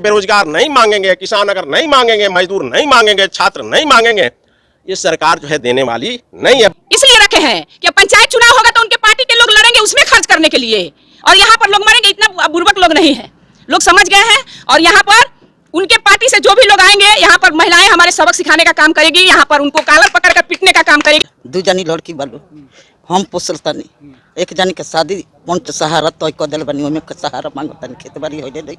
बेरोजगार नहीं मांगेंगे, किसान अगर नहीं मांगेंगे, मजदूर नहीं मांगेंगे, छात्र नहीं मांगेंगे, ये सरकार जो है देने वाली नहीं है। इसलिए रखे हैं कि पंचायत चुनाव होगा तो उनके पार्टी के लोग लड़ेंगे उसमें खर्च करने के लिए, और यहाँ पर लोग मरेंगे, इतना बुर्बक लोग नहीं है, लोग समझ गए हैं। और यहाँ पर उनके पार्टी से जो भी लोग आएंगे, यहाँ पर महिलाएं हमारे सबक सिखाने का काम करेगी, यहाँ पर उनको कालर पकड़ कर पीटने का काम करेगी। दू जानी लड़की बालू हम पोसलतानी, एक जानी के शादी मन के सहारा तय कर दिल बानी, ओमे के सहारा मांगतानी, खेती बाड़ी होइले नहीं,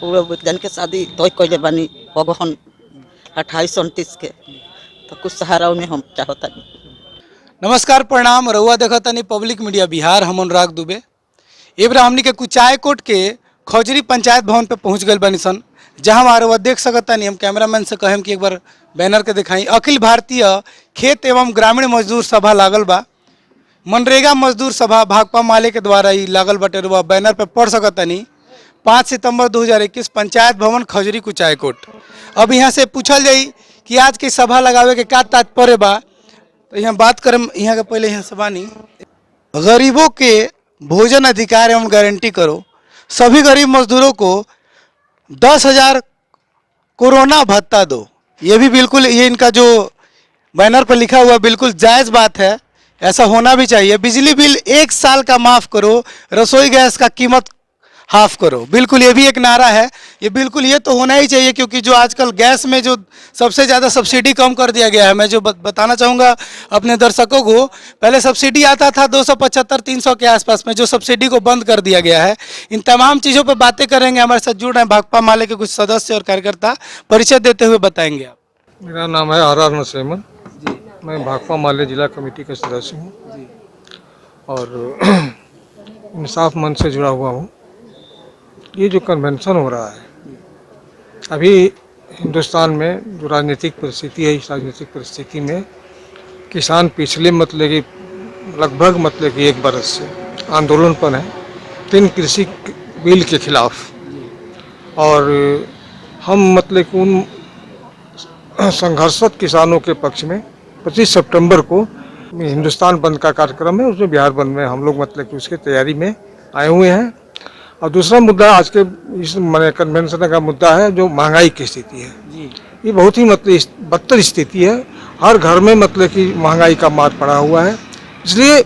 पूरा एक जानी के शादी तय कर बानी पगहन 28-29 के, तो कुछ सहारा में हम चाहतानी। नमस्कार, प्रणाम। रउआ देखतानी पब्लिक मीडिया बिहार, हम अनुराग दुबे। एबरा हमनी के कुचायकोट के खौजरी पंचायत भवन पे पहुंच गए बानी सन, जहां हमारे देख सकतानी। हम कैमरामैन से कहें कि एक बार बैनर के दिखाई। अखिल भारतीय खेत एवं ग्रामीण मजदूर सभा लागल बा, मनरेगा मजदूर सभा भाकपा माले के द्वारा ही लागल बाटे। रुआ बैनर पे पढ़ सकतानी 5 सितंबर 2021 पंचायत भवन खौजरी कुचायकोट। अब यहाँ से पूछल जाई कि आज की सभा लगावे के का तात्पर्य बा, तो यहाँ बात करम। यहाँ के पहले यहाँ सभा नहीं, गरीबों के भोजन अधिकार एवं गारंटी करो, सभी गरीब मजदूरों को 10,000 कोरोना भत्ता दो। ये भी बिल्कुल, ये इनका जो बैनर पर लिखा हुआ बिल्कुल जायज़ बात है, ऐसा होना भी चाहिए। बिजली बिल 1 साल का माफ़ करो, रसोई गैस का कीमत हाफ करो, बिल्कुल ये भी एक नारा है। ये बिल्कुल ये तो होना ही चाहिए, क्योंकि जो आजकल गैस में जो सबसे ज़्यादा सब्सिडी कम कर दिया गया है। मैं जो बताना चाहूँगा अपने दर्शकों को, पहले सब्सिडी आता था 275-300 के आसपास में, जो सब्सिडी को बंद कर दिया गया है। इन तमाम चीज़ों पर बातें करेंगे। हमारे साथ जुड़ रहे हैं भाकपा माले के कुछ सदस्य और कार्यकर्ता, परिचय देते हुए बताएंगे आप। मेरा नाम है आर नसीमन, मैं भाकपा माले जिला कमेटी का सदस्य हूँ और इंसाफ मंच से जुड़ा हुआ हूँ। ये जो कन्वेंशन हो रहा है अभी हिंदुस्तान में, जो राजनीतिक परिस्थिति है, इस राजनीतिक परिस्थिति में किसान पिछले मतलब कि लगभग मतलब कि 1 बरस से आंदोलन पर है 3 कृषि बिल के खिलाफ। और हम मतलब कि उन संघर्षरत किसानों के पक्ष में 25 सितंबर को हिंदुस्तान बंद का कार्यक्रम है, उसमें बिहार बंद में हम लोग मतलब कि उसकी तैयारी में आए हुए हैं। और दूसरा मुद्दा आज के इस कन्वेंशन का मुद्दा है जो महंगाई की स्थिति है जी। ये बहुत ही मतलब बदतर स्थिति है, हर घर में मतलब कि महंगाई का मार पड़ा हुआ है। इसलिए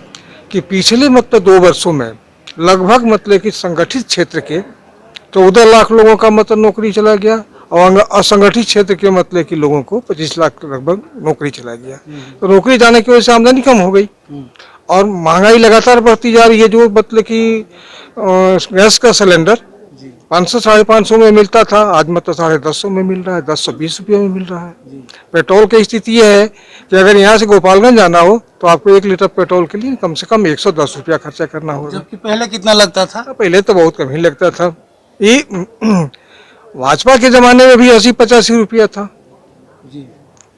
कि पिछले मतलब 2 वर्षों में लगभग मतलब कि संगठित क्षेत्र के 14 लाख लोगों का मतलब नौकरी चला गया, और असंगठित क्षेत्र के मतलब कि लोगों को 25 लाख लगभग नौकरी चला गया। तो नौकरी जाने की वजह से आमदनी कम हो गई और महंगाई लगातार बढ़ती जा रही है। जो मतलब कि गैस का सिलेंडर 500-550 में मिलता था, आज मतलब 150 में मिल रहा है, 10-20 रुपये में मिल रहा है। पेट्रोल की स्थिति यह है कि अगर यहाँ से गोपालगंज जाना हो तो आपको 1 लीटर पेट्रोल के लिए कम से कम 110 रुपया खर्चा करना होगा। जबकि पहले कितना लगता था? पहले तो बहुत कम ही लगता था। ये भाजपा के ज़माने में भी 80-85 रुपया था जी।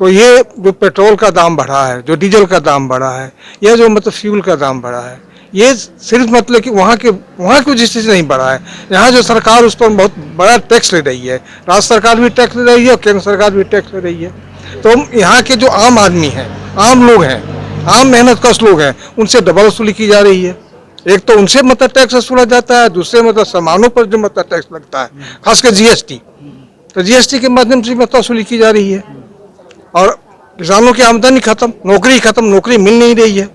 तो ये जो पेट्रोल का दाम बढ़ा है, जो डीजल का दाम बढ़ा है, या जो मतलब फ्यूल का दाम बढ़ा है, ये सिर्फ मतलब कि वहाँ की वजह से नहीं बढ़ा है। यहाँ जो सरकार उस पर बहुत बड़ा टैक्स ले रही है, राज्य सरकार भी टैक्स ले रही है और केंद्र सरकार भी टैक्स ले रही है। तो यहाँ के जो आम आदमी हैं, आम लोग हैं, आम मेहनतकश लोग हैं, उनसे डबल वसूली की जा रही है। एक तो उनसे मतलब टैक्स वसूला जाता है, दूसरे मतलब सामानों पर जो मतलब टैक्स लगता है, खासकर जीएसटी, तो जीएसटी के माध्यम से मतलब वसूली की जा रही है। और किसानों की आमदनी खत्म, नौकरी खत्म, नौकरी मिल नहीं रही है।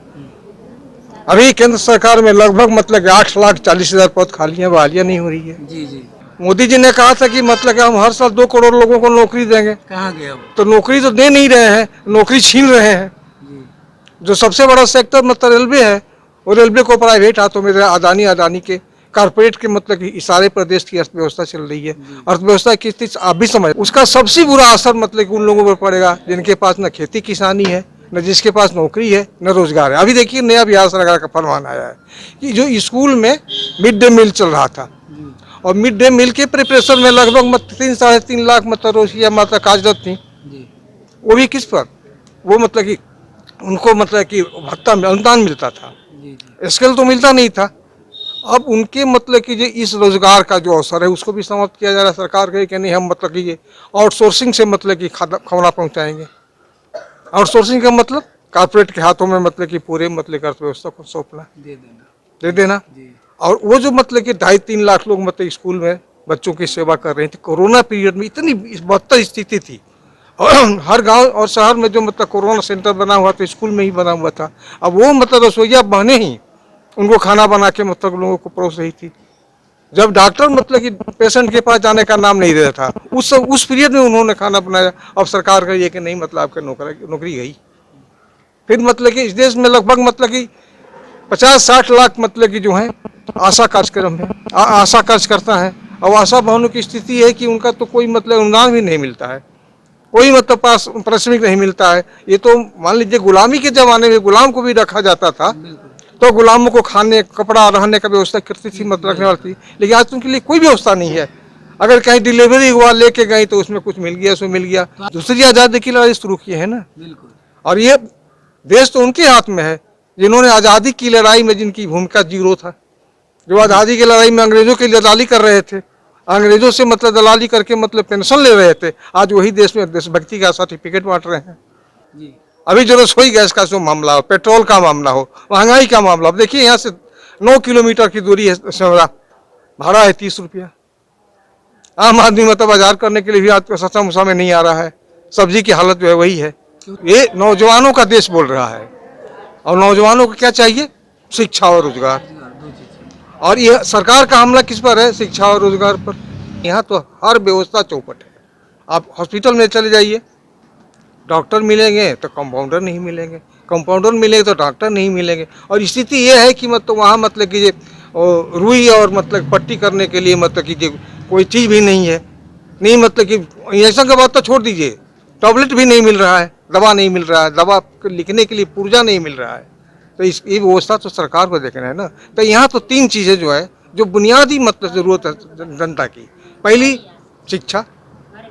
अभी केंद्र सरकार में लगभग मतलब 8,40,000 पद खाली हैं, बहालियाँ नहीं हो रही है जी जी। मोदी जी ने कहा था कि मतलब कि हम हर साल 2 करोड़ लोगों को नौकरी देंगे। कहाँ गया वो? तो नौकरी तो दे नहीं रहे हैं, नौकरी छीन रहे हैं जी। जो सबसे बड़ा सेक्टर मतलब रेलवे है, वो रेलवे को प्राइवेट हाथों में अदानी के कारपोरेट के मतलब कि इशारे पर देश की अर्थव्यवस्था चल रही है। अर्थव्यवस्था की स्थिति आप भी समझ, उसका सबसे बुरा असर मतलब कि उन लोगों पर पड़ेगा जिनके पास न खेती किसानी है, न जिसके पास नौकरी है, न रोजगार है। अभी देखिए नया बिहार सरकार का फरमान आया है कि जो स्कूल में मिड डे मील चल रहा था, और मिड डे मील के प्रिपरेशन में लगभग मतलब 3-3.5 लाख मतलब रोशिया मतलब कार्यरत थी। वो भी किस पर? वो मतलब कि उनको मतलब कि भत्ता अनुदान मिलता था, स्केल तो मिलता नहीं था। अब उनके मतलब कि जो इस रोजगार का जो अवसर है उसको भी समाप्त किया जा रहा है। सरकार कहे कि नहीं, हम मतलब कि ये आउटसोर्सिंग से मतलब कि खाना पहुँचाएंगे। आउटसोर्सिंग का मतलब कारपोरेट के हाथों में मतलब कि पूरे मतलब अर्थव्यवस्था को सौंपना, दे देना। और वो जो मतलब कि 2.5-3 लाख लोग मतलब स्कूल में बच्चों की सेवा कर रही थी। कोरोना पीरियड में इतनी बदतर स्थिति थी और हर गांव और शहर में जो मतलब कोरोना सेंटर बना हुआ था, स्कूल में ही बना हुआ था। अब वो मतलब रसोईया बहने ही उनको खाना बना के मतलब लोगों को परोस रही थी। जब डॉक्टर मतलब कि पेशेंट के पास जाने का नाम नहीं देता था, उस पीरियड में उन्होंने खाना बनाया। अब सरकार का ये कि नहीं मतलब आपका नौकरी गई। फिर मतलब कि इस देश में लगभग मतलब कि 50-60 लाख मतलब कि जो है आशा कार्यक्रम है, आशा कार्यकर्ता है। और आशा बहनों की स्थिति है कि उनका तो कोई मतलब अनुदान भी नहीं मिलता है, कोई मतलब पास पारिश्रमिक नहीं मिलता है। ये तो मान लीजिए गुलामी के जमाने में गुलाम को भी रखा जाता था, तो गुलामों को खाने कपड़ा रहने का व्यवस्था करती थी मतलब रखने वाली थी। लेकिन आज उनके लिए कोई व्यवस्था नहीं है। अगर कहीं डिलीवरी हुआ लेके गई तो उसमें कुछ मिल गया, उसमें मिल गया। दूसरी आज़ादी की लड़ाई शुरू की है ना, और ये देश तो उनके हाथ में है जिन्होंने आज़ादी की लड़ाई में जिनकी भूमिका जीरो था। जो आज़ादी की लड़ाई में अंग्रेजों की दलाली कर रहे थे, अंग्रेजों से मतलब दलाली करके मतलब पेंशन ले रहे थे, आज वही देश में देशभक्ति का सर्टिफिकेट बांट रहे हैं। अभी जो रसोई गैस का जो मामला हो, पेट्रोल का मामला हो, महंगाई का मामला, अब देखिए यहाँ से 9 किलोमीटर की दूरी है सेमरा, भाड़ा है 30 रुपया। आम आदमी मतलब बाजार करने के लिए भी आज सस्ता मुसा में नहीं आ रहा है। सब्जी की हालत जो है वही है। ये नौजवानों का देश बोल रहा है, और नौजवानों को क्या चाहिए? शिक्षा और रोजगार। और यह सरकार का हमला किस पर है? शिक्षा और रोजगार पर। यहाँ तो हर व्यवस्था चौपट है। आप हॉस्पिटल में चले जाइए, डॉक्टर मिलेंगे तो कंपाउंडर नहीं मिलेंगे, कंपाउंडर मिलेंगे तो डॉक्टर नहीं मिलेंगे। और स्थिति ये है कि मतलब वहाँ मतलब कि रुई और मतलब पट्टी करने के लिए मतलब कि कोई चीज़ भी नहीं है। नहीं मतलब कि इंजेक्शन का बात तो छोड़ दीजिए, टैबलेट भी नहीं मिल रहा है, दवा नहीं मिल रहा है, दवा लिखने के लिए पुर्जा नहीं मिल रहा है। तो ये व्यवस्था तो सरकार को देखना है ना। तो यहाँ तो 3 चीज़ें जो है जो बुनियादी मतलब ज़रूरत है जनता की। पहली शिक्षा,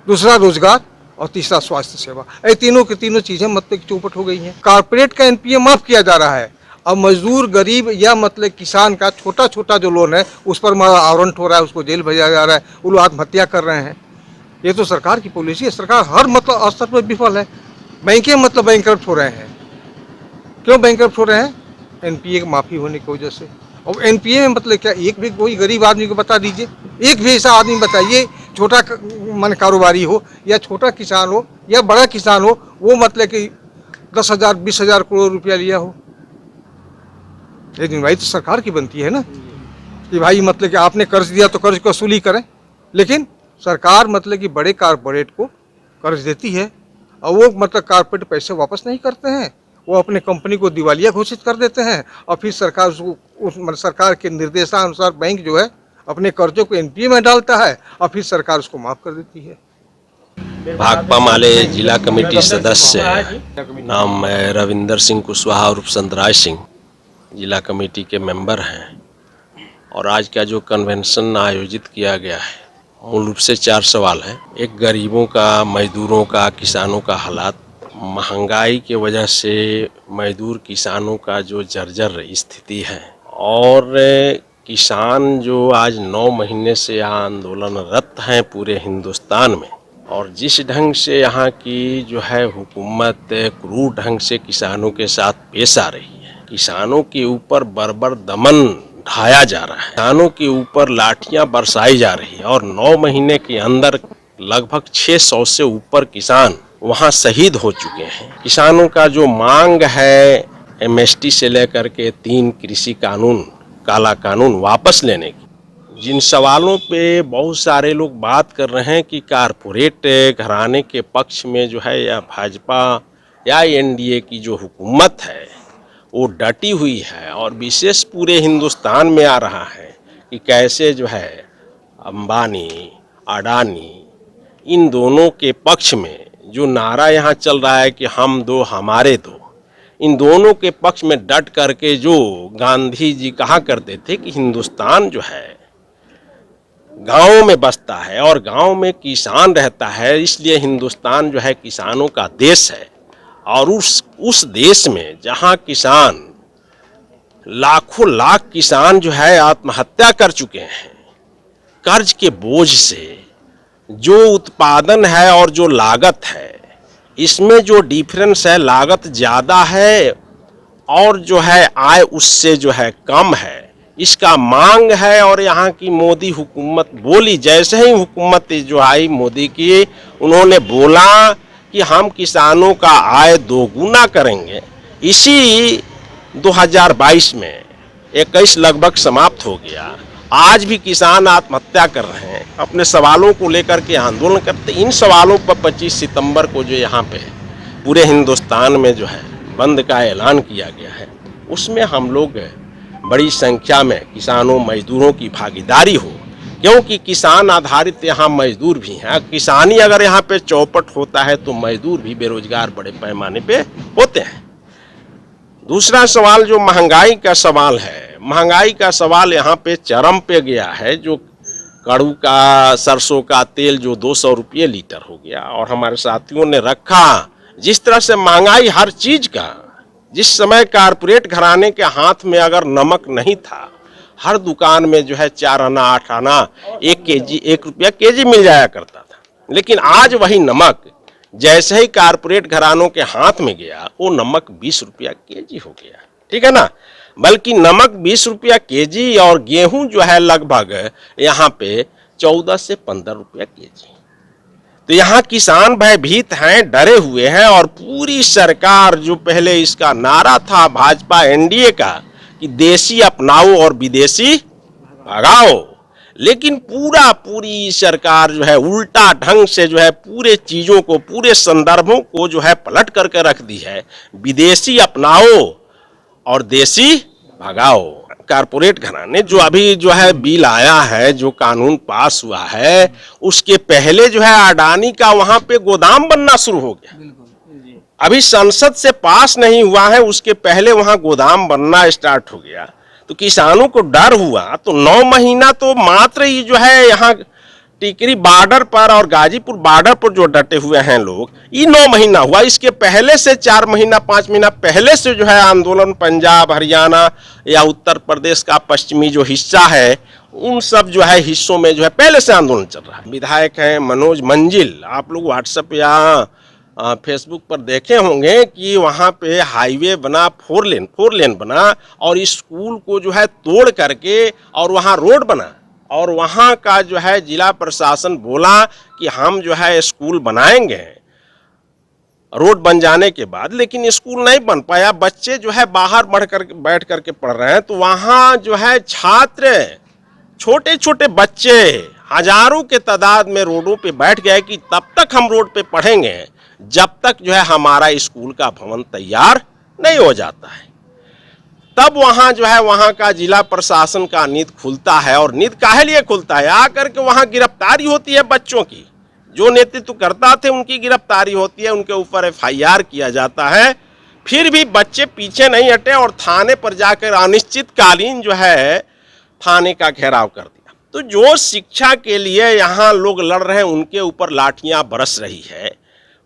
दूसरा रोजगार, और तीसरा स्वास्थ्य सेवा। ये तीनों चीज़ें मतलब चौपट हो गई हैं। कारपोरेट का एनपीए माफ़ किया जा रहा है। अब मजदूर, गरीब या मतलब किसान का छोटा छोटा जो लोन है उस पर आवंट हो रहा है, उसको जेल भेजा जा रहा है, वो लोग आत्महत्या कर रहे हैं। ये तो सरकार की पॉलिसी है। सरकार हर मतलब स्तर पर विफल है। बैंकें मतलब बैंकरप्ट हो रहे हैं। क्यों बैंकरप्ट हो रहे हैं? एनपीए की माफ़ी होने की वजह से। और एनपीए में मतलब क्या, एक भी कोई गरीब आदमी को बता दीजिए, एक भी ऐसा आदमी बताइए, छोटा मन कारोबारी हो या छोटा किसान हो या बड़ा किसान हो, वो मतलब कि 10,000 20,000 करोड़ रुपया लिया हो। लेकिन भाई तो सरकार की बनती है ना कि भाई मतलब कि आपने कर्ज दिया तो कर्ज की वसूली करें। लेकिन सरकार मतलब कि बड़े कारपोरेट को कर्ज देती है और वो मतलब कारपोरेट पैसे वापस नहीं करते हैं, वो अपने कंपनी को दिवालिया घोषित कर देते हैं। और फिर सरकार उसको सरकार के निर्देशानुसार बैंक जो है अपने कर्जों को एनपीए में डालता है और फिर सरकार उसको माफ़ कर देती है। भाकपा माले जिला कमेटी सदस्य, नाम है रविंदर सिंह कुशवाहा उर्फ संतराज सिंह, जिला कमेटी के मेंबर हैं। और आज का जो कन्वेंशन आयोजित किया गया है, मूल रूप से 4 सवाल हैं। एक, गरीबों का, मजदूरों का, किसानों का हालात। महंगाई के वजह से मजदूर किसानों का जो जर्जर स्थिति है, और किसान जो आज 9 महीने से यहाँ आंदोलनरत हैं पूरे हिंदुस्तान में, और जिस ढंग से यहाँ की जो है हुकूमत क्रूर ढंग से किसानों के साथ पेश आ रही है, किसानों के ऊपर बर्बर दमन ढाया जा रहा है, किसानों के ऊपर लाठियां बरसाई जा रही है, और 9 महीने के अंदर लगभग 600 से ऊपर किसान वहाँ शहीद हो चुके हैं। किसानों का जो मांग है एमएसटी से लेकर के 3 कृषि कानून, काला कानून वापस लेने की, जिन सवालों पे बहुत सारे लोग बात कर रहे हैं कि कारपोरेट घराने के पक्ष में जो है या भाजपा या एनडीए की जो हुकूमत है वो डटी हुई है, और विशेष पूरे हिंदुस्तान में आ रहा है कि कैसे जो है अंबानी, अडानी, इन दोनों के पक्ष में जो नारा यहाँ चल रहा है कि हम दो हमारे दो, इन दोनों के पक्ष में डट करके जो गांधी जी कहा करते थे कि हिंदुस्तान जो है गाँव में बसता है और गाँव में किसान रहता है, इसलिए हिंदुस्तान जो है किसानों का देश है। और उस देश में जहाँ किसान, लाखों लाख किसान जो है आत्महत्या कर चुके हैं कर्ज के बोझ से, जो उत्पादन है और जो लागत है, इसमें जो डिफरेंस है, लागत ज़्यादा है और जो है आय उससे जो है कम है, इसका मांग है। और यहाँ की मोदी हुकूमत बोली, जैसे ही हुकूमत जो आई मोदी की, उन्होंने बोला कि हम किसानों का आय दोगुना करेंगे। इसी 2022 में 21 लगभग समाप्त हो गया। आज भी किसान आत्महत्या कर रहे हैं, अपने सवालों को लेकर के आंदोलन करते। इन सवालों पर 25 सितंबर को जो यहाँ पे पूरे हिंदुस्तान में जो है बंद का ऐलान किया गया है, उसमें हम लोग बड़ी संख्या में किसानों मजदूरों की भागीदारी हो, क्योंकि किसान आधारित यहाँ मजदूर भी हैं। किसानी अगर यहाँ पे चौपट होता है तो मजदूर भी बेरोजगार बड़े पैमाने पे होते हैं। दूसरा सवाल जो महंगाई का सवाल है, महंगाई का सवाल यहाँ पे चरम पे गया है। जो कड़ू का सरसों का तेल जो 200 रुपये लीटर हो गया, और हमारे साथियों ने रखा जिस तरह से महंगाई हर चीज का, जिस समय कारपोरेट घराने के हाथ में अगर नमक नहीं था, हर दुकान में जो है 4 आना 8 आना 1 केजी 1 रुपया केजी मिल जाया करता था। लेकिन आज वही नमक जैसे ही कारपोरेट घरानों के हाथ में गया, वो नमक 20 रुपया केजी हो गया। ठीक है ना, बल्कि नमक 20 रुपया केजी और गेहूं जो है लगभग यहाँ पे 14 से 15 रुपया केजी। तो यहाँ किसान भयभीत हैं, डरे हुए हैं। और पूरी सरकार जो पहले इसका नारा था भाजपा एनडीए का कि देसी अपनाओ और विदेशी भगाओ, लेकिन पूरी सरकार जो है उल्टा ढंग से जो है पूरे चीजों को, पूरे संदर्भों को जो है पलट करके रख दी है। विदेशी अपनाओ और देसी भगाओ। कारपोरेट घराने जो अभी जो है बिल आया है, जो कानून पास हुआ है, उसके पहले जो है अडानी का वहां पे गोदाम बनना शुरू हो गया। अभी संसद से पास नहीं हुआ है, उसके पहले वहां गोदाम बनना स्टार्ट हो गया। तो किसानों को डर हुआ। तो 9 महीना तो मात्र ये जो है यहाँ टिकरी बॉर्डर पर और गाजीपुर बॉर्डर पर जो डटे हुए हैं लोग, ये 9 महीना हुआ। इसके पहले से 4 महीना 5 महीना पहले से जो है आंदोलन पंजाब, हरियाणा या उत्तर प्रदेश का पश्चिमी जो हिस्सा है, उन सब जो है हिस्सों में जो है पहले से आंदोलन चल रहा है। विधायक हैं मनोज मंजिल, आप लोग व्हाट्सएप या फेसबुक पर देखे होंगे कि वहाँ पे हाईवे बना, 4 लेन बना, और स्कूल को जो है तोड़ करके और वहाँ रोड बना। और वहाँ का जो है जिला प्रशासन बोला कि हम जो है स्कूल बनाएंगे रोड बन जाने के बाद, लेकिन स्कूल नहीं बन पाया। बच्चे जो है बाहर बैठ करके पढ़ रहे हैं। तो वहाँ जो है छात्र, छोटे छोटे बच्चे हजारों के तादाद में रोडों पे बैठ गए कि तब तक हम रोड पे पढ़ेंगे जब तक जो है हमारा स्कूल का भवन तैयार नहीं हो जाता है। तब वहाँ जो है वहाँ का जिला प्रशासन का नींद खुलता है। और नींद काहे लिए खुलता है? आकर के वहाँ गिरफ्तारी होती है बच्चों की, जो नेतृत्व करता थे उनकी गिरफ्तारी होती है, उनके ऊपर FIR किया जाता है। फिर भी बच्चे पीछे नहीं हटे और थाने पर जाकर अनिश्चितकालीन जो है थाने का घेराव कर दिया। तो जो शिक्षा के लिए यहाँ लोग लड़ रहे हैं, उनके ऊपर लाठियाँ बरस रही है।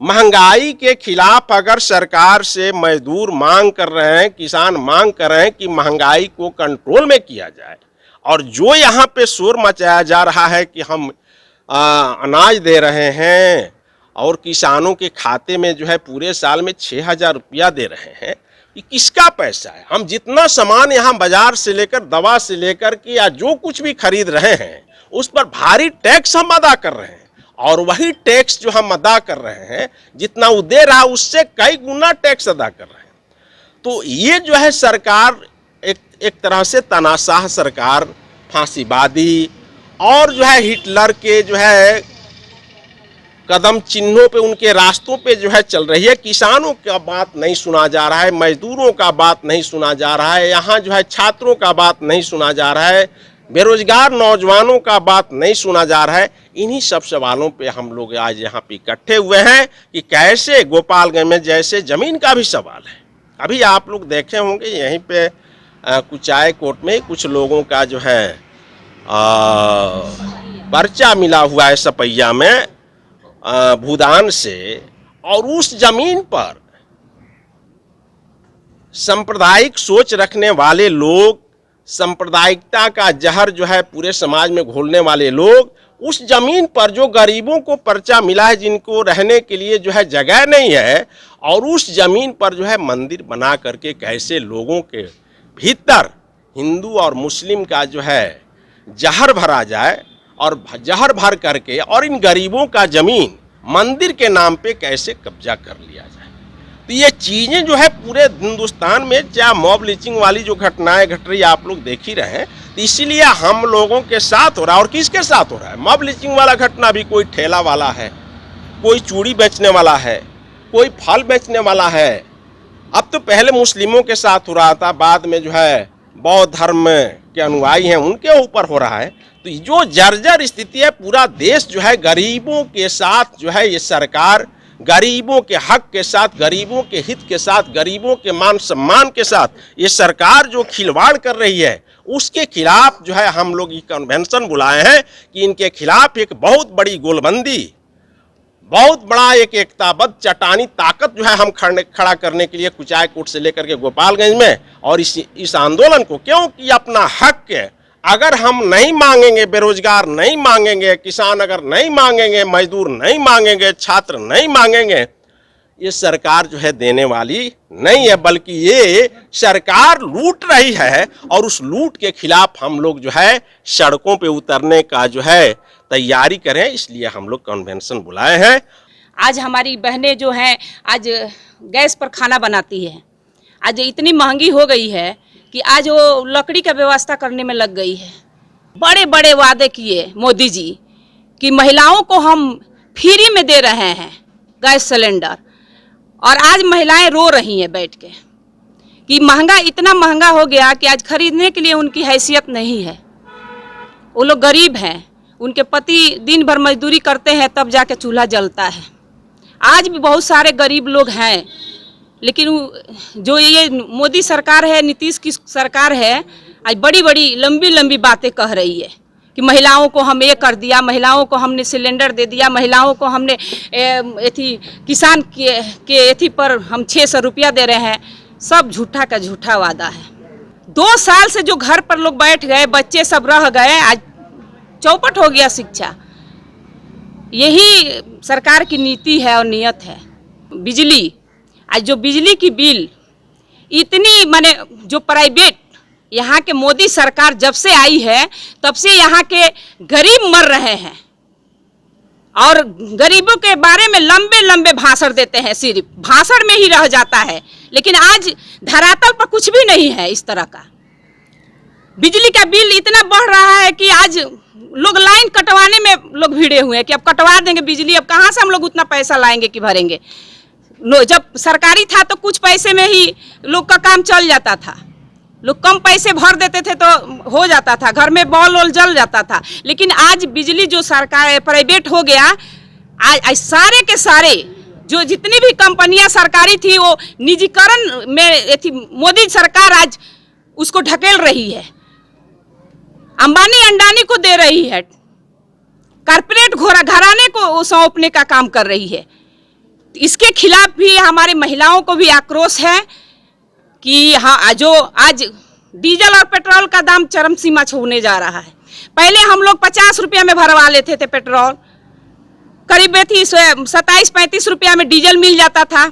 महंगाई के खिलाफ अगर सरकार से मजदूर मांग कर रहे हैं, किसान मांग कर रहे हैं कि महंगाई को कंट्रोल में किया जाए, और जो यहाँ पे शोर मचाया जा रहा है कि हम अनाज दे रहे हैं और किसानों के खाते में जो है पूरे साल में 6,000 रुपया दे रहे हैं, ये किसका पैसा है? हम जितना सामान यहाँ बाजार से लेकर, दवा से लेकर के या जो कुछ भी खरीद रहे हैं, उस पर भारी टैक्स हम अदा कर रहे हैं। और वही टैक्स जो हम अदा कर रहे हैं, जितना वो दे रहा है उससे कई गुना टैक्स अदा कर रहे हैं। तो ये जो है सरकार एक तरह से तानाशाह सरकार, फांसीवादी और जो है हिटलर के जो है कदम चिन्हों पे, उनके रास्तों पे जो है चल रही है। किसानों का बात नहीं सुना जा रहा है, मजदूरों का बात नहीं सुना जा रहा है, यहाँ जो है छात्रों का बात नहीं सुना जा रहा है, बेरोजगार नौजवानों का बात नहीं सुना जा रहा है। इन्हीं सब सवालों पे हम लोग आज यहाँ पे इकट्ठे हुए हैं कि कैसे गोपालगंज में जैसे जमीन का भी सवाल है। अभी आप लोग देखे होंगे यहीं पे कुचाय कोर्ट में कुछ लोगों का जो है पर्चा मिला हुआ है सपैया में भूदान से, और उस जमीन पर सांप्रदायिक सोच रखने वाले लोग, सांप्रदायिकता का जहर जो है पूरे समाज में घोलने वाले लोग, उस जमीन पर जो गरीबों को पर्चा मिला है, जिनको रहने के लिए जो है जगह नहीं है, और उस जमीन पर जो है मंदिर बना करके कैसे लोगों के भीतर हिंदू और मुस्लिम का जो है जहर भरा जाए और जहर भर करके और इन गरीबों का ज़मीन मंदिर के नाम पे कैसे कब्जा कर लिया जाए। तो ये चीज़ें जो है पूरे हिंदुस्तान में चाहे मॉब लिंचिंग वाली जो घटनाएं घट रही है आप लोग देख ही रहे हैं, तो इसीलिए हम लोगों के साथ हो रहा है। और किसके साथ हो रहा है? मॉब लिंचिंग वाला घटना भी कोई ठेला वाला है, कोई चूड़ी बेचने वाला है, कोई फल बेचने वाला है। अब तो पहले मुस्लिमों के साथ हो रहा था, बाद में जो है बौद्ध धर्म के अनुयायी हैं उनके ऊपर हो रहा है। तो जो जर्जर स्थिति है, पूरा देश जो है गरीबों के साथ जो है ये सरकार गरीबों के हक के साथ, गरीबों के हित के साथ, गरीबों के मान सम्मान के साथ ये सरकार जो खिलवाड़ कर रही है, उसके खिलाफ जो है हम लोग ये कन्वेंशन बुलाए हैं कि इनके खिलाफ एक बहुत बड़ी गोलबंदी, बहुत बड़ा एक एकताबद्ध चट्टानी ताकत जो है हम खड़ा करने के लिए कुचाय कोट से लेकर के गोपालगंज में, और इस आंदोलन को, क्योंकि अपना हक अगर हम नहीं मांगेंगे, बेरोजगार नहीं मांगेंगे, किसान अगर नहीं मांगेंगे, मजदूर नहीं मांगेंगे, छात्र नहीं मांगेंगे, ये सरकार जो है देने वाली नहीं है, बल्कि ये सरकार लूट रही है। और उस लूट के खिलाफ हम लोग जो है सड़कों पे उतरने का जो है तैयारी करें, इसलिए हम लोग कन्वेंशन बुलाए हैं। आज हमारी बहनें जो हैं आज गैस पर खाना बनाती है, आज इतनी महंगी हो गई है कि आज वो लकड़ी का व्यवस्था करने में लग गई है। बड़े बड़े वादे किए मोदी जी कि महिलाओं को हम फ्री में दे रहे हैं गैस सिलेंडर, और आज महिलाएं रो रही हैं बैठ के कि महंगा, इतना महंगा हो गया कि आज खरीदने के लिए उनकी हैसियत नहीं है। वो लोग गरीब हैं, उनके पति दिन भर मजदूरी करते हैं तब जाके चूल्हा जलता है। आज भी बहुत सारे गरीब लोग हैं, लेकिन जो ये मोदी सरकार है, नीतीश की सरकार है, आज बड़ी बड़ी लंबी लंबी बातें कह रही है कि महिलाओं को हम ये कर दिया, महिलाओं को हमने सिलेंडर दे दिया, महिलाओं को हमने किसान के एथी पर हम 600 रुपया दे रहे हैं। सब झूठा का झूठा वादा है। 2 साल से जो घर पर लोग बैठ गए, बच्चे सब रह गए, आज चौपट हो गया शिक्षा। यही सरकार की नीति है और नियत है। बिजली, आज जो बिजली की बिल इतनी, माने जो प्राइवेट यहाँ के मोदी सरकार जब से आई है तब से यहाँ के गरीब मर रहे हैं, और गरीबों के बारे में लंबे लंबे भाषण देते हैं, सिर्फ भाषण में ही रह जाता है, लेकिन आज धरातल पर कुछ भी नहीं है इस तरह का। बिजली का बिल इतना बढ़ रहा है कि आज लोग लाइन कटवाने में लोग भिड़े हुए हैं कि अब कटवा देंगे बिजली, अब कहाँ से हम लोग उतना पैसा लाएंगे कि भरेंगे। जब सरकारी था तो कुछ पैसे में ही लोग का काम चल जाता था, लोग कम पैसे भर देते थे तो हो जाता था, घर में बॉल वॉल जल जाता था। लेकिन आज बिजली जो सरकार प्राइवेट हो गया, आज सारे के सारे जो जितनी भी कंपनियां सरकारी थी वो निजीकरण में थी। मोदी सरकार आज उसको ढकेल रही है, अंबानी अंडानी को दे रही है, कारपोरेट घराने को सौंपने का काम कर रही है। इसके खिलाफ भी हमारे महिलाओं को भी आक्रोश है कि हाँ, जो आज डीजल और पेट्रोल का दाम चरम सीमा छूने जा रहा है। पहले हम लोग 50 रुपया में भरवा लेते थे पेट्रोल, करीब 27-35 रुपया में डीजल मिल जाता था,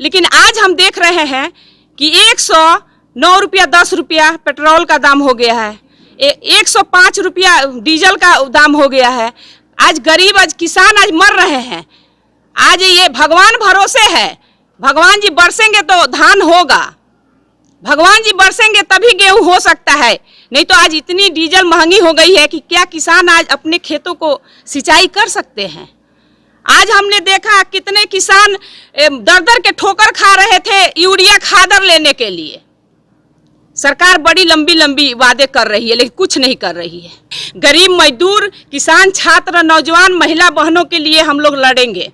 लेकिन आज हम देख रहे हैं कि 109 रुपया 10 रुपया पेट्रोल का दाम हो गया है, 105 रुपया डीजल का दाम हो गया है। आज गरीब, आज किसान आज मर रहे हैं। आज ये भगवान भरोसे है, भगवान जी बरसेंगे तो धान होगा, भगवान जी बरसेंगे तभी गेहूं हो सकता है, नहीं तो आज इतनी डीजल महंगी हो गई है कि क्या किसान आज अपने खेतों को सिंचाई कर सकते हैं। आज हमने देखा कितने किसान दर दर के ठोकर खा रहे थे यूरिया खादर लेने के लिए। सरकार बड़ी लंबी लंबी वादे कर रही है, लेकिन कुछ नहीं कर रही है। गरीब, मजदूर, किसान, छात्र, नौजवान, महिला बहनों के लिए हम लोग लड़ेंगे।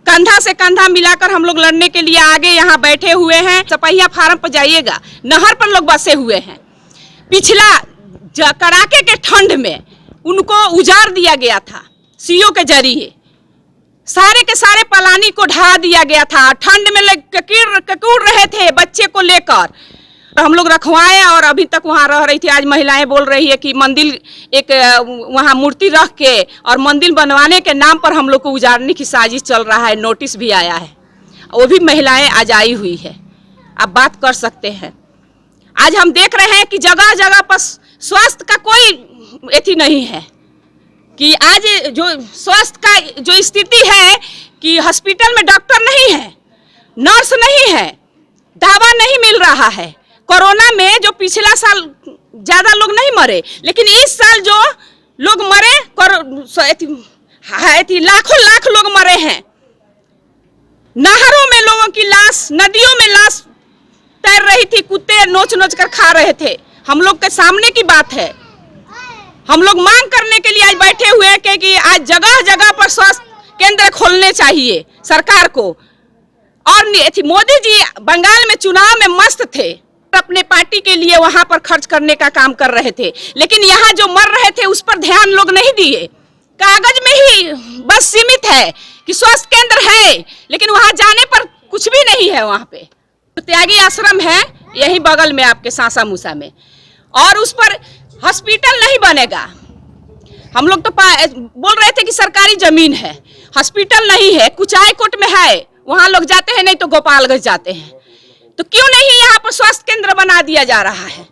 कंधा से कंधा मिलाकर हम लोग लड़ने के लिए आगे यहाँ बैठे हुए हैं। सपहिया फार्म पर जाइएगा, नहर पर लोग बसे हुए हैं। पिछला कड़ाके के ठंड में उनको उजाड़ दिया गया था, सीओ के जरिए सारे के सारे पलानी को ढहा दिया गया था। ठंड में लोग ककूर रहे थे बच्चे को लेकर, हम लोग रखवाए और अभी तक वहाँ रह रही थी। आज महिलाएं बोल रही है कि मंदिर एक वहाँ मूर्ति रख के और मंदिर बनवाने के नाम पर हम लोग को उजाड़ने की साजिश चल रहा है। नोटिस भी आया है, वो भी महिलाएं आज आई हुई है, आप बात कर सकते हैं। आज हम देख रहे हैं कि जगह जगह पर स्वास्थ्य का कोई एथी नहीं है, कि आज जो स्वास्थ्य का जो स्थिति है कि हॉस्पिटल में डॉक्टर नहीं है, नर्स नहीं है, दवा नहीं मिल रहा है। कोरोना में जो पिछला साल ज्यादा लोग नहीं मरे, लेकिन इस साल जो लोग मरे लाखों लाख लोग मरे हैं। नहरों में लोगों की लाश, नदियों में लाश तैर रही थी, कुत्ते नोच नोच कर खा रहे थे। हम लोग के सामने की बात है। हम लोग मांग करने के लिए आज बैठे हुए हैं कि आज जगह जगह पर स्वास्थ्य केंद्र खोलने चाहिए सरकार को। और मोदी जी बंगाल में चुनाव में मस्त थे, अपने पार्टी के लिए वहां पर खर्च करने का काम कर रहे थे, लेकिन यहाँ जो मर रहे थे उस पर ध्यान लोग नहीं दिए। कागज में ही बस सीमित है कि स्वास्थ्य केंद्र है, लेकिन वहां जाने पर कुछ भी नहीं है। वहां पे त्यागी आश्रम है यही बगल में आपके सासा मूसा में, और उस पर हॉस्पिटल नहीं बनेगा। हम लोग तो बोल रहे थे कि सरकारी जमीन है, हॉस्पिटल नहीं है। कुचाई कोट में है, वहां लोग जाते हैं, नहीं तो गोपालगंज जाते हैं। तो क्यों नहीं यहाँ पर स्वास्थ्य केंद्र बना दिया जा रहा है?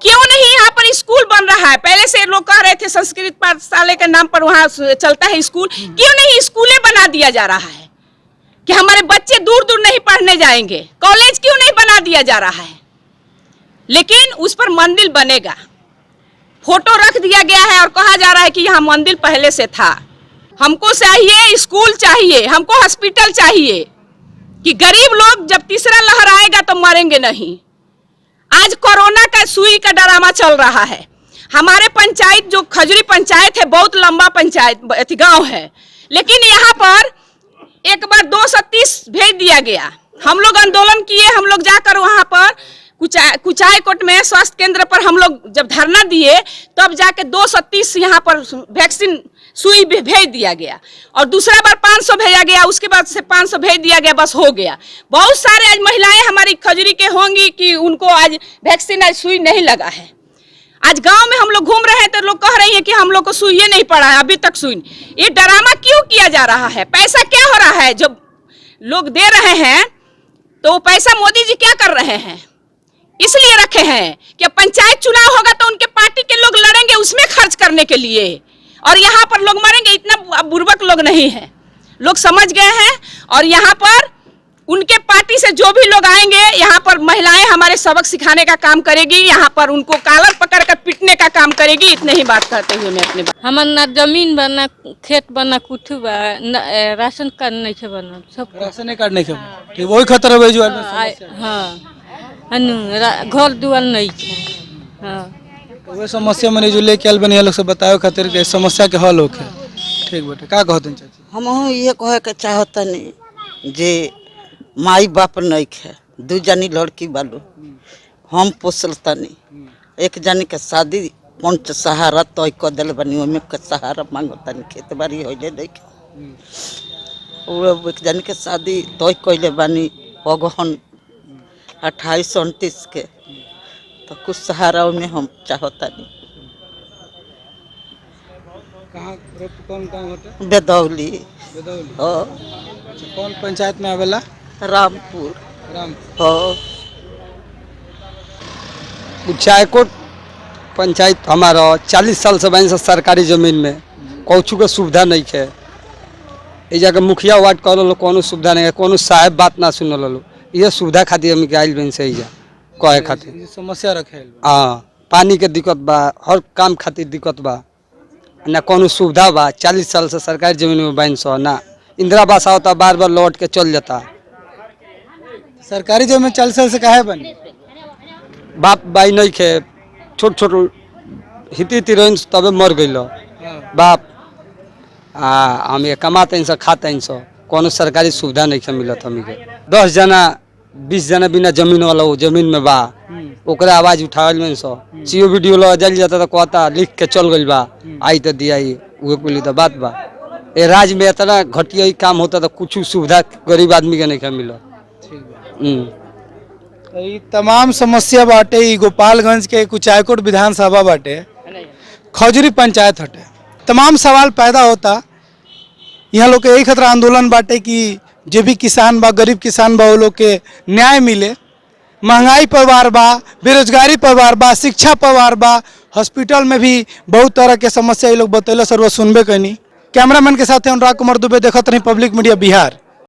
क्यों नहीं यहाँ पर स्कूल बन रहा है? पहले से लोग कह रहे थे संस्कृत पाठशाला के नाम पर वहाँ चलता है स्कूल, क्यों नहीं स्कूलें बना दिया जा रहा है कि हमारे बच्चे दूर दूर नहीं पढ़ने जाएंगे? कॉलेज क्यों नहीं बना दिया जा रहा है? लेकिन उस पर मंदिर बनेगा, फोटो रख दिया गया है और कहा जा रहा है कि यहाँ मंदिर पहले से था। हमको चाहिए स्कूल, चाहिए हमको हॉस्पिटल चाहिए, कि गरीब लोग जब तीसरा लहर आएगा तो मरेंगे नहीं। आज कोरोना का सुई का ड्रामा चल रहा है। हमारे पंचायत जो खजूरी पंचायत है, बहुत लंबा पंचायत गांव है, लेकिन यहाँ पर एक बार 230 भेज दिया गया। हम लोग आंदोलन किए, हम लोग जाकर वहाँ पर कुचाई कोट में स्वास्थ्य केंद्र पर हम लोग जब धरना दिए, तब जाके 230 यहाँ पर वैक्सीन सुई भेज दिया गया, और दूसरा बार 500 भेजा गया, उसके बाद से 500 भेज दिया गया, बस हो गया। बहुत सारे आज महिलाएं हमारी खजूरी के होंगी कि उनको आज वैक्सीन, आज सुई नहीं लगा है। आज गांव में हम लोग घूम रहे हैं तो लोग कह रही हैं कि हम लोग को सुई नहीं पड़ा है अभी तक सुई। ये ड्रामा क्यों किया जा रहा है? पैसा क्या हो रहा है? जब लोग दे रहे हैं तो पैसा मोदी जी क्या कर रहे हैं? इसलिए रखे हैं कि पंचायत चुनाव होगा तो उनके पार्टी के लोग लड़ेंगे उसमें खर्च करने के लिए, और यहाँ पर लोग मरेंगे। इतना बुर्बक लोग नहीं है, लोग समझ गए हैं। और यहाँ पर उनके पार्टी से जो भी लोग आएंगे, यहाँ पर महिलाएं हमारे सबक सिखाने का काम करेगी, यहाँ पर उनको कालर पकड़ कर पीटने का काम करेगी। इतने ही बात करते हुए मैं अपनी बात। हमार ना जमीन बा, ना खेत बा, ना कुछ बा, राशन कार्ड नहीं थे बना, सब राशन कार्ड नहीं खे, ठीक वही खतरा है जो हाँ घर दुआर नहीं थे। हाँ वही समस्या मैंने जो लेके आल बनी लोग से बताओ खातिर के समस्या के हल होके। ठीक बेटे, का कहते हैं चाची? हम ये कहे के चाहतनी जे माई बाप नहीं खे, दू जानी लड़की बालू हम पोसलतनी, एक जानी के शादी पंच सहारा तय कर दिल बनी, ओमे के सहारा मांगतनी, खेत बाड़ी होइले नहीं खे। एक जानी के शादी तय कैले बनी अगहन 28-29 के, तो कुछ सहारा में हम चाहतनी। कहाँ कौन गाँव होते? बेदौली। अच्छा, कौन पंचायत में आवेला? रामपुर। कुचायकोट पंचायत हमारा 40 साल से बन सरकारी जमीन में कौचू के सुविधा नहीं है। ये जगह मुखिया वार्ड कर कोनो सुविधा नहीं है, कोनो साहेब बात ना सुन लो। ये सुविधा खातिर हम आइल बन से कहे खातिर समस्या रखे। हाँ, पानी के दिक्कत बा, हर काम खातिर दिक्कत बा, ना कोनो सुविधा बा। 40 साल से सरकारी जमीन में बन सो ना इंदिरा आवास होता, बार बार लौट के चल जाता। सरकारी जमीन 40 साल से काहे बनी? बाप बाई नहीं खे, छोट छोट हिती रही तबे मर गई बाप। हम ये कमाते खाते कोनो सरकारी सुविधा नहीं मिलत। हमी के 10 जना 20 जना बिना जमीन वाला वो जमीन में बा, ओकरा आवाज उठावल में सीओ वीडियो लगा जल जाता तो कहता लिख के चल गई बा, आई तो दिया वो कुली तो बात बा। ये राज्य में इतना घटिया ही काम होता तो कुछ सुविधा गरीब आदमी के नहीं मिला। तमाम समस्या बाटे ई गोपालगंज के कुचायकोट विधानसभा बाटे, खजूरी पंचायत हटे। तमाम सवाल पैदा होता। यहाँ लोग के यही खतरा आंदोलन बाटे कि जो भी किसान बा, गरीब किसान बा, वो लोग के न्याय मिले। महंगाई पर वार बा, बेरोजगारी पर वार बा, शिक्षा पर वार बा, हॉस्पिटल में भी बहुत तरह के समस्या ये लोग बतैले, सर्व सुनबे कैनी। कैमरामैन के साथ अनुराग कुमार दुबे, देखत रही पब्लिक मीडिया बिहार।